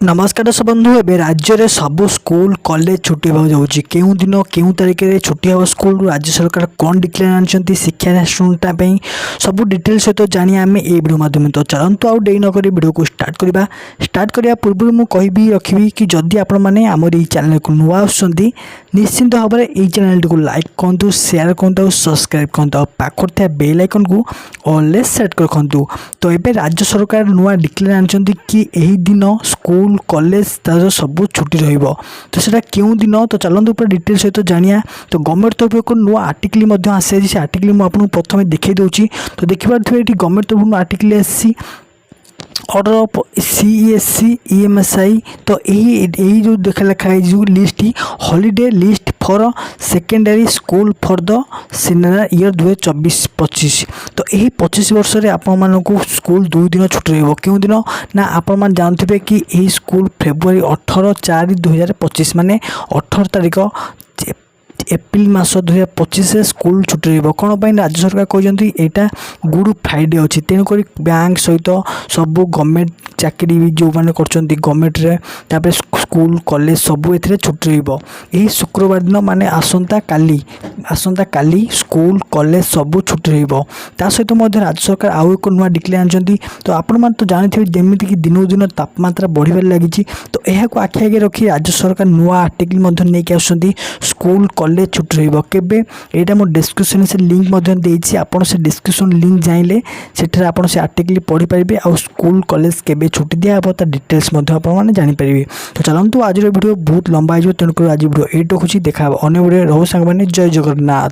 नमस्कार दर्शक बंधु ए राज्य में सब स्कूल कॉलेज छुट्टी होगा जाऊँगी केउं दिन केउं तारीख में छुट्टी हम स्कूल राज्य सरकार कौन डिक्लेयर आनी शिक्षा स्टूडेंटापी सब डिटेल सहित जानी आम ए वीडियो माध्यम तो चलतु आउ डे नक वीडियो को स्टार्ट करने पूर्व मुझे कहि रखी कि जदि आपण मैंने आमर ये चैनल को नुआ आसुँच निश्चिंत भाव में ये चैनल को लाइक करूँ शेयर करूँ और सब्सक्राइब करूँ पाखर था बेल आइकन को ऑलवेज सेट कर रखु। तो ये राज्य सरकार नुआ डिक्लेयर आनी कि यही दिन स्कूल कॉलेज तार सब छुट्टी रहिबो। तो सेटा क्यों दिन तो चलते पूरा डिटेल सहित जानिया। तो गवर्नमेंट तरफ एक नुआ आर्टिकल आसी से आर्टिकल मुझे प्रथम देखी दूसरी। तो देखिए ये गवर्नमेंट तरफ आर्टिकल आसी ऑर्डर ऑफ CESC EMSI। तो यही जो देखा लिखाई जो list holiday list for secondary school for the senior year 2024-25। तो यही 25 वर्ष में आपण को स्कूल 2 दिन छुट्टी रहिबो। क्यों दिन ना आपण मान जानथिबे कि यही स्कूल फेब्रुआरी 18/4/2025 माने 18 तारीख एप्रिल मास 2025 स्कूल छुट्टी रहिबो। कौन पर राज्य सरकार कहते यहाँ गुड फ्राइडे अच्छी तेणुक बैंक सहित सब गवर्नमेंट चाकरी भी जो मैंने गवर्नमेंट रे स्कूल कॉलेज सब ए छुट्टी रहिबो। यही शुक्रवार दिन माने आसंता काली स्कूल कॉलेज सब छुट्टी रहिबो। ता सहित राज्य सरकार आउ एक नुआ डिक्लेयर आनी। तो आपण मैंने तो जानते जमीक कि दिनों दिन तापमात्रा बढ़िबार लगी। तो यह आखि आगे रखी राज्य सरकार नुआ आर्टिकल नहीं आसुँच स्कूल कॉलेज छुट्टी रहिबो केबे। एटा मो डिस्क्रिप्शन से लिंक देइछि आपण से डिस्क्रिप्शन लिंक जाइले सेठरे आपण से आर्टिकल पढ़ी पारिबे और स्कूल कॉलेज केबे छुट्टी दिया हबो ता डिटेल्स आपण माने जानि पारिबे। तो चलंतु आज वीडियो बहुत लंबा हो तेणुक आज वीडियो एट रखुछि देखा अन्य वीडियो रहू संग माने जय जगन्नाथ।